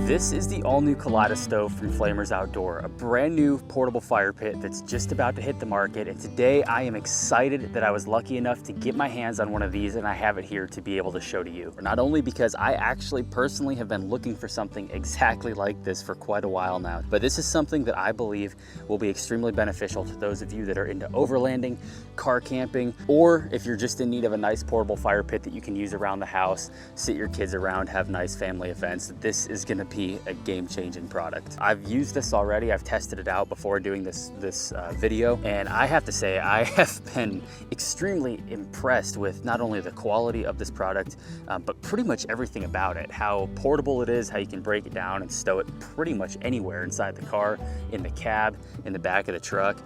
This is the all-new Kaleidoscope from Flamurs Outdoor, a brand new portable fire pit that's just about to hit the market. And today I am excited that I was lucky enough to get my hands on one of these, and I have it here to be able to show to you. Not only because I actually personally have been looking for something exactly like this for quite a while now, but this is something that I believe will be extremely beneficial to those of you that are into overlanding, car camping, or if you're just in need of a nice portable fire pit that you can use around the house, sit your kids around, have nice family events. This is going to be a game-changing product. I've used this already. I've tested it out before doing this video, and I have to say I have been extremely impressed with not only the quality of this product, but pretty much everything about it. How portable it is, how you can break it down and stow it pretty much anywhere inside the car, in the cab, in the back of the truck.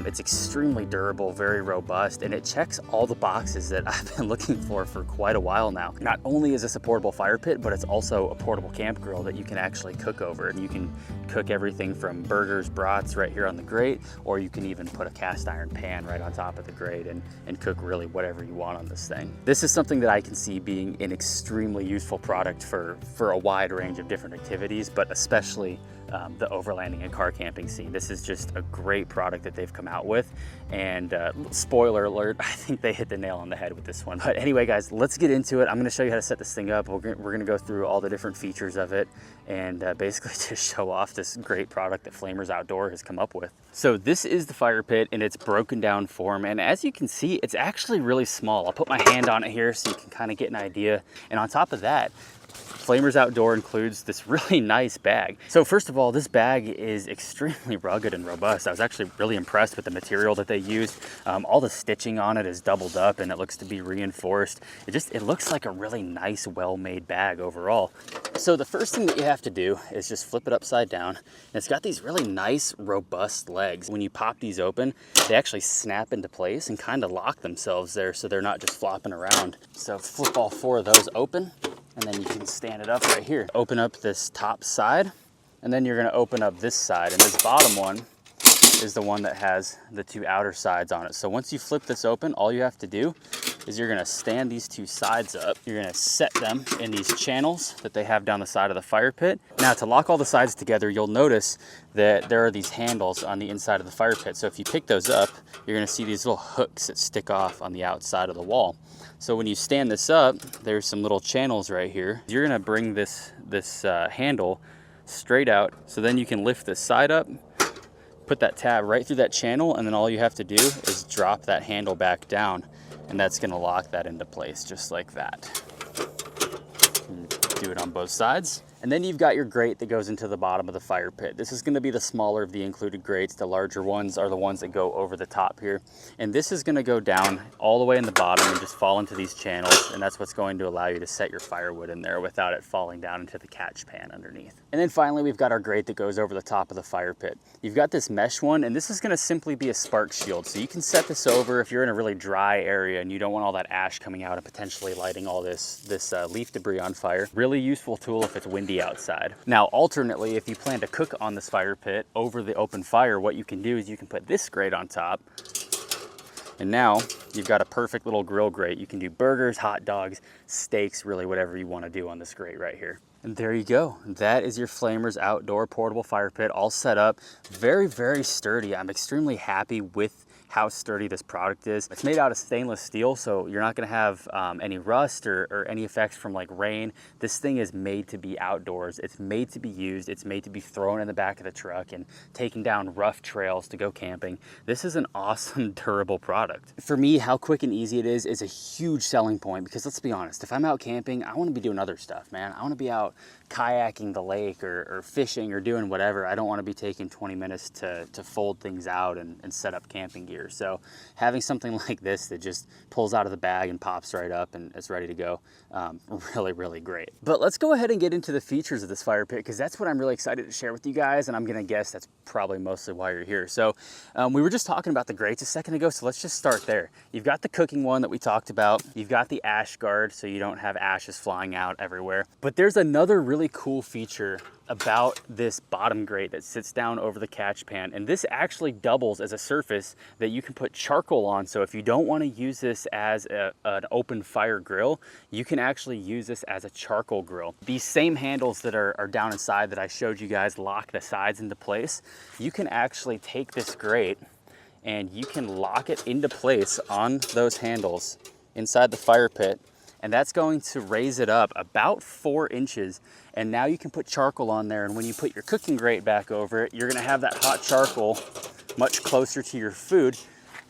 It's extremely durable, very robust, and it checks all the boxes that I've been looking for quite a while now. Not only is this a portable fire pit, but it's also a portable camp grill that you can actually cook over. And you can cook everything from burgers, brats right here on the grate, or you can even put a cast iron pan right on top of the grate and cook really whatever you want on this thing. This is something that I can see being an extremely useful product for a wide range of different activities, but especially the overlanding and car camping scene. This is just a great product that they've come out with, and spoiler alert, I think they hit the nail on the head with this one. But anyway guys, let's get into it. I'm going to show you how to set this thing up. We're going to go through all the different features of it and basically just show off this great product that Flamurs Outdoor has come up with. So this is the fire pit in its broken down form, and as you can see, it's actually really small. I'll put my hand on it here so you can kind of get an idea. And on top of that, Flamurs Outdoor includes this really nice bag. So first of all, this bag is extremely rugged and robust. I was actually really impressed with the material that they used. All the stitching on it is doubled up and it looks to be reinforced. It looks like a really nice, well-made bag overall. So the first thing that you have to do is just flip it upside down. And it's got these really nice, robust legs. When you pop these open, they actually snap into place and kind of lock themselves there so they're not just flopping around. So flip all four of those open, and then you can stand it up right here. Open up this top side, and then you're gonna open up this side, and this bottom one is the one that has the two outer sides on it. So once you flip this open, all you have to do is you're gonna stand these two sides up. You're gonna set them in these channels that they have down the side of the fire pit. Now to lock all the sides together, you'll notice that there are these handles on the inside of the fire pit. So if you pick those up, you're gonna see these little hooks that stick off on the outside of the wall. So when you stand this up, there's some little channels right here. You're gonna bring this handle straight out, so then you can lift this side up, put that tab right through that channel, and then all you have to do is drop that handle back down, and that's gonna lock that into place just like that. Do it on both sides. And then you've got your grate that goes into the bottom of the fire pit. This is gonna be the smaller of the included grates. The larger ones are the ones that go over the top here. And this is gonna go down all the way in the bottom and just fall into these channels. And that's what's going to allow you to set your firewood in there without it falling down into the catch pan underneath. And then finally, we've got our grate that goes over the top of the fire pit. You've got this mesh one, and this is gonna simply be a spark shield. So you can set this over if you're in a really dry area and you don't want all that ash coming out and potentially lighting all this leaf debris on fire. Really useful tool if it's windy outside. Now, alternately, if you plan to cook on this fire pit over the open fire, what you can do is you can put this grate on top, and now you've got a perfect little grill grate. You can do burgers, hot dogs, steaks, really whatever you want to do on this grate right here. And there you go. That is your Flamurs Outdoor portable fire pit all set up. Very, very sturdy. I'm extremely happy with how sturdy this product is. It's made out of stainless steel, so you're not gonna have any rust or any effects from like rain. This thing is made to be outdoors. It's made to be used. It's made to be thrown in the back of the truck and taken down rough trails to go camping. This is an awesome, durable product. For me, how quick and easy it is a huge selling point, because let's be honest, if I'm out camping, I wanna be doing other stuff, man. I wanna be out kayaking the lake or fishing or doing whatever. I don't wanna be taking 20 minutes to fold things out and set up camping gear. So having something like this that just pulls out of the bag and pops right up and is ready to go, really, really great. But let's go ahead and get into the features of this fire pit, because that's what I'm really excited to share with you guys, and I'm gonna guess that's probably mostly why you're here. So we were just talking about the grates a second ago, so let's just start there. You've got the cooking one that we talked about. You've got the ash guard, so you don't have ashes flying out everywhere. But there's another really cool feature about this bottom grate that sits down over the catch pan, and this actually doubles as a surface that you can put charcoal on. So if you don't want to use this as an open fire grill, you can actually use this as a charcoal grill. These same handles that are down inside that I showed you guys lock the sides into place. You can actually take this grate and you can lock it into place on those handles inside the fire pit. And that's going to raise it up about 4 inches. And now you can put charcoal on there. And when you put your cooking grate back over it, you're gonna have that hot charcoal much closer to your food,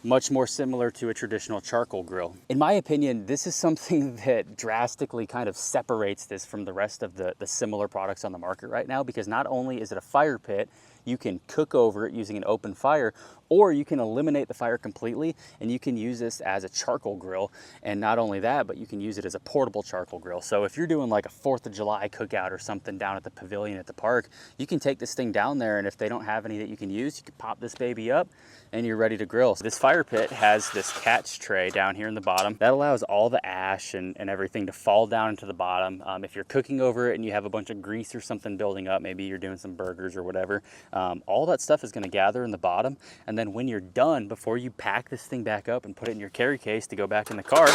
much more similar to a traditional charcoal grill. In my opinion, this is something that drastically kind of separates this from the rest of the similar products on the market right now, because not only is it a fire pit, you can cook over it using an open fire, or you can eliminate the fire completely and you can use this as a charcoal grill. And not only that, but you can use it as a portable charcoal grill. So if you're doing like a 4th of July cookout or something down at the pavilion at the park, you can take this thing down there, and if they don't have any that you can use, you can pop this baby up and you're ready to grill. So this fire pit has this catch tray down here in the bottom that allows all the ash and everything to fall down into the bottom. If you're cooking over it and you have a bunch of grease or something building up, maybe you're doing some burgers or whatever, all that stuff is gonna gather in the bottom. And then when you're done, before you pack this thing back up and put it in your carry case to go back in the car,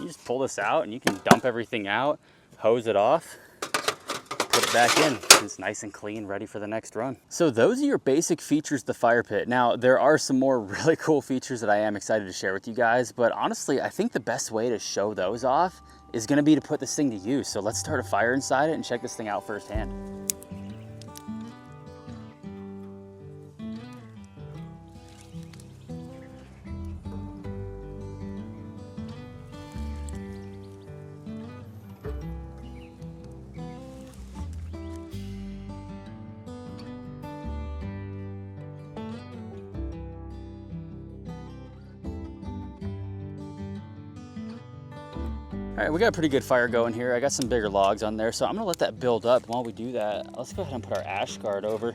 you just pull this out and you can dump everything out, hose it off, put it back in. It's nice and clean, ready for the next run. So those are your basic features of the fire pit. Now, there are some more really cool features that I am excited to share with you guys, but honestly, I think the best way to show those off is gonna be to put this thing to use. So let's start a fire inside it and check this thing out firsthand. All right, we got a pretty good fire going here. I got some bigger logs on there, so I'm gonna let that build up. While we do that, let's go ahead and put our ash guard over,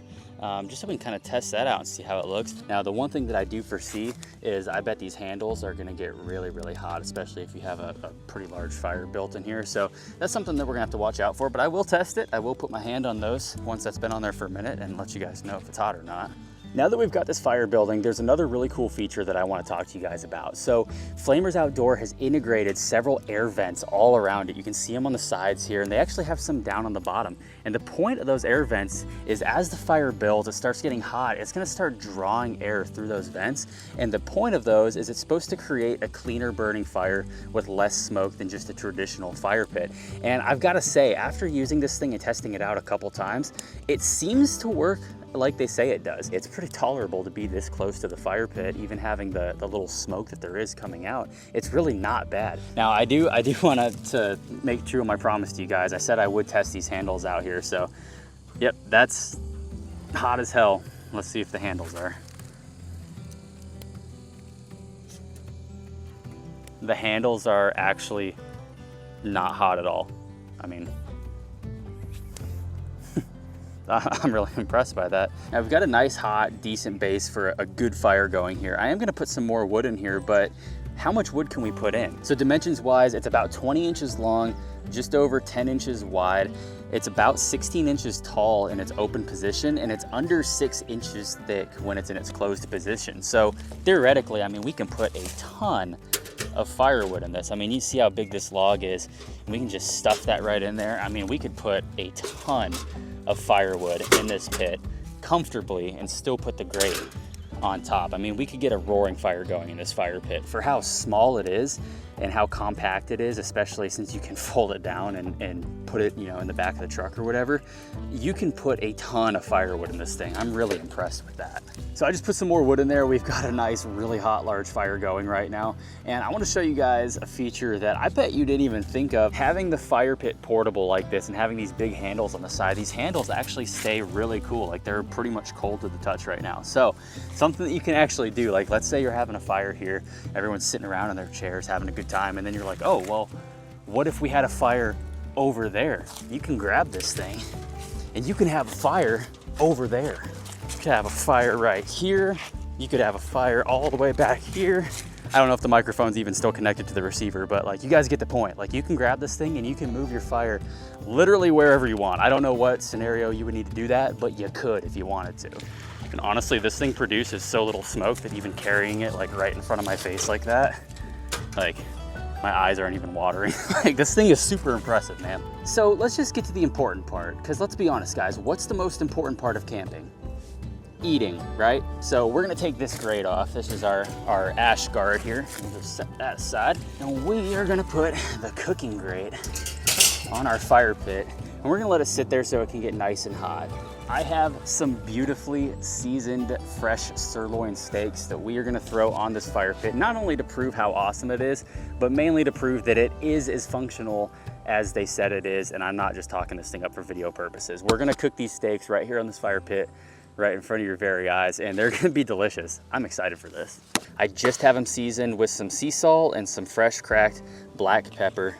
just so we can kind of test that out and see how it looks. Now, the one thing that I do foresee is I bet these handles are gonna get really, really hot, especially if you have a pretty large fire built in here. So that's something that we're gonna have to watch out for, but I will test it. I will put my hand on those once that's been on there for a minute and let you guys know if it's hot or not. Now that we've got this fire building, there's another really cool feature that I want to talk to you guys about. So Flamurs Outdoor has integrated several air vents all around it. You can see them on the sides here, and they actually have some down on the bottom. And the point of those air vents is as the fire builds, it starts getting hot, it's going to start drawing air through those vents. And the point of those is it's supposed to create a cleaner burning fire with less smoke than just a traditional fire pit. And I've got to say, after using this thing and testing it out a couple times, it seems to work like they say it does. It's pretty tolerable to be this close to the fire pit, even having the little smoke that there is coming out. It's really not bad. Now, I do want to make true on my promise to you guys. I said I would test these handles out here, so yep, that's hot as hell. Let's see if the handles are. The handles are actually not hot at all. I mean, I'm really impressed by that. Now we've got a nice, hot, decent base for a good fire going here. I am gonna put some more wood in here, but how much wood can we put in? So dimensions wise, it's about 20 inches long, just over 10 inches wide. It's about 16 inches tall in its open position, and it's under 6 inches thick when it's in its closed position. So theoretically, I mean, we can put a ton of firewood in this. I mean, you see how big this log is, and we can just stuff that right in there. I mean, we could put a ton of firewood in this pit comfortably and still put the grate on top. I mean, we could get a roaring fire going in this fire pit. For how small it is and how compact it is, especially since you can fold it down and put it, you know, in the back of the truck or whatever, you can put a ton of firewood in this thing. I'm really impressed with that. So I just put some more wood in there. We've got a nice, really hot, large fire going right now. And I want to show you guys a feature that I bet you didn't even think of. Having the fire pit portable like this and having these big handles on the side, these handles actually stay really cool. Like, they're pretty much cold to the touch right now. So something that you can actually do, like, let's say you're having a fire here, everyone's sitting around in their chairs having a good time, and then you're like, oh, well, what if we had a fire over there? You can grab this thing and you can have a fire over there. You could have a fire right here. You could have a fire all the way back here. I don't know if the microphone's even still connected to the receiver, but like, you guys get the point. Like, you can grab this thing and you can move your fire literally wherever you want. I don't know what scenario you would need to do that, but you could if you wanted to. And honestly, this thing produces so little smoke that even carrying it like right in front of my face like that, like my eyes aren't even watering. Like, this thing is super impressive, man. So let's just get to the important part, because let's be honest, guys, what's the most important part of camping? Eating, right? So we're gonna take this grate off. This is our ash guard here. We'll just set that aside. And we are gonna put the cooking grate on our fire pit, and we're gonna let it sit there so it can get nice and hot. I have some beautifully seasoned, fresh sirloin steaks that we are gonna throw on this fire pit, not only to prove how awesome it is, but mainly to prove that it is as functional as they said it is, and I'm not just talking this thing up for video purposes. We're gonna cook these steaks right here on this fire pit, right in front of your very eyes, and they're gonna be delicious. I'm excited for this. I just have them seasoned with some sea salt and some fresh cracked black pepper.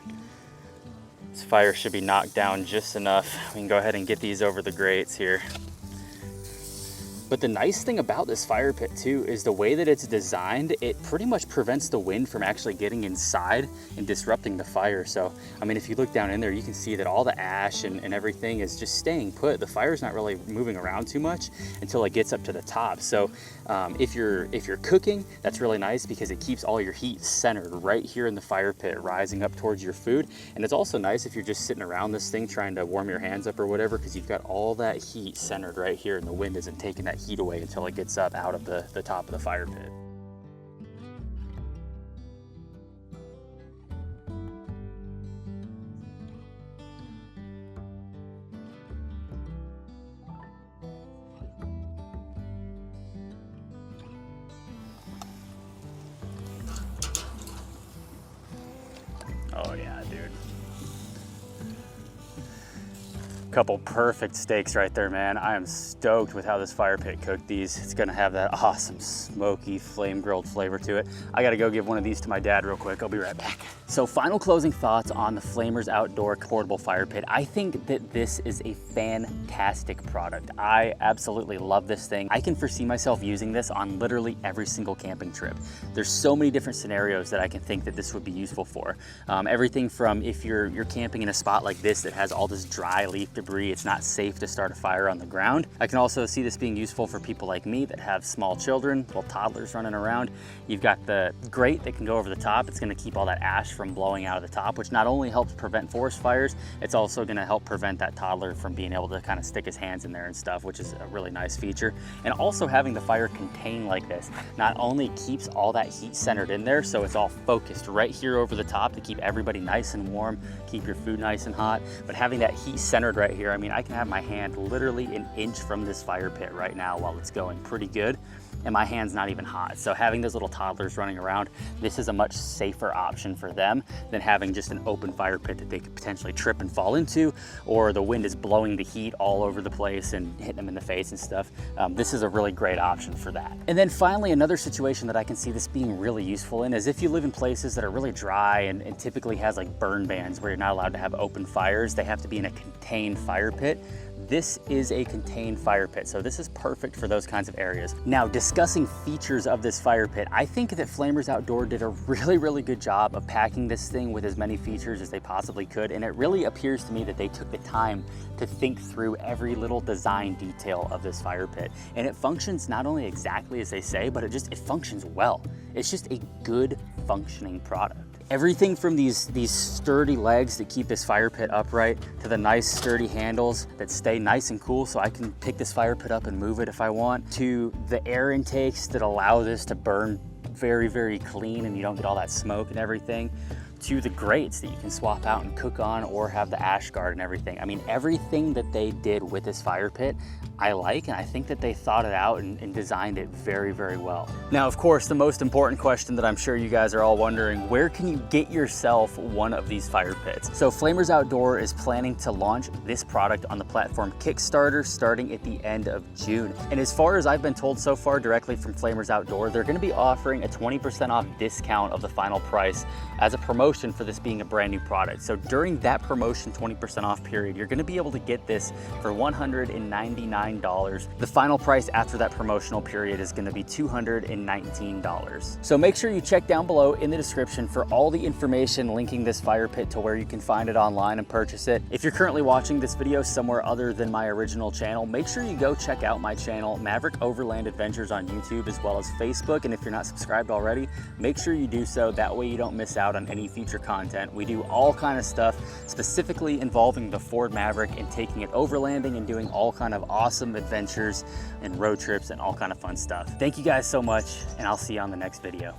This fire should be knocked down just enough. We can go ahead and get these over the grates here. But the nice thing about this fire pit too is the way that it's designed, it pretty much prevents the wind from actually getting inside and disrupting the fire. So, I mean, if you look down in there, you can see that all the ash and everything is just staying put. The fire's not really moving around too much until it gets up to the top. So if you're cooking, that's really nice because it keeps all your heat centered right here in the fire pit, rising up towards your food. And it's also nice if you're just sitting around this thing trying to warm your hands up or whatever, because you've got all that heat centered right here and the wind isn't taking that heat away until it gets up out of the top of the fire pit. Oh yeah, dude. Couple perfect steaks right there, man. I am stoked with how this fire pit cooked these. It's gonna have that awesome smoky flame grilled flavor to it. I gotta go give one of these to my dad real quick. I'll be right back. So final closing thoughts on the Flamurs Outdoor portable fire pit. I think that this is a fantastic product. I absolutely love this thing. I can foresee myself using this on literally every single camping trip. There's so many different scenarios that I can think that this would be useful for. Everything from if you're camping in a spot like this that has all this dry leaf debris, it's not safe to start a fire on the ground. I can also see this being useful for people like me that have small children, little toddlers running around. You've got the grate that can go over the top. It's gonna keep all that ash from blowing out of the top, which not only helps prevent forest fires, it's also gonna help prevent that toddler from being able to kind of stick his hands in there and stuff, which is a really nice feature. And also having the fire contained like this not only keeps all that heat centered in there, so it's all focused right here over the top to keep everybody nice and warm, keep your food nice and hot, but having that heat centered right here, I mean, I can have my hand literally an inch from this fire pit right now while it's going pretty good, and my hand's not even hot. So having those little toddlers running around, this is a much safer option for them than having just an open fire pit that they could potentially trip and fall into, or the wind is blowing the heat all over the place and hitting them in the face and stuff. This is a really great option for that. And then finally, another situation that I can see this being really useful in is if you live in places that are really dry and typically has like burn bans where you're not allowed to have open fires, they have to be in a contained fire pit. This is a contained fire pit, so this is perfect for those kinds of areas. Now, discussing features of this fire pit, I think that Flamurs Outdoor did a really good job of packing this thing with as many features as they possibly could, and it really appears to me that they took the time to think through every little design detail of this fire pit. And it functions not only exactly as they say, but it functions well. It's just a good functioning product. Everything from these sturdy legs that keep this fire pit upright to the nice sturdy handles that stay nice and cool so I can pick this fire pit up and move it if I want, to the air intakes that allow this to burn very clean and you don't get all that smoke and everything, to the grates that you can swap out and cook on or have the ash guard and everything. I mean, everything that they did with this fire pit, I like, and I think that they thought it out and designed it very well. Now, of course, the most important question that I'm sure you guys are all wondering, where can you get yourself one of these fire pits? So Flamurs Outdoor is planning to launch this product on the platform Kickstarter starting at the end of June. And as far as I've been told so far directly from Flamurs Outdoor, they're gonna be offering a 20% off discount of the final price as a promotion for this being a brand new product. So during that promotion 20% off period, you're gonna be able to get this for $199 $299. The final price after that promotional period is gonna be $219. So make sure you check down below in the description for all the information linking this fire pit to where you can find it online and purchase it. If you're currently watching this video somewhere other than my original channel, make sure you go check out my channel, Maverick Overland Adventures, on YouTube as well as Facebook. And if you're not subscribed already, make sure you do so. That way you don't miss out on any future content. We do all kind of stuff specifically involving the Ford Maverick and taking it overlanding and doing all kind of awesome adventures and road trips and all kind of fun stuff. Thank you guys so much, and I'll see you on the next video.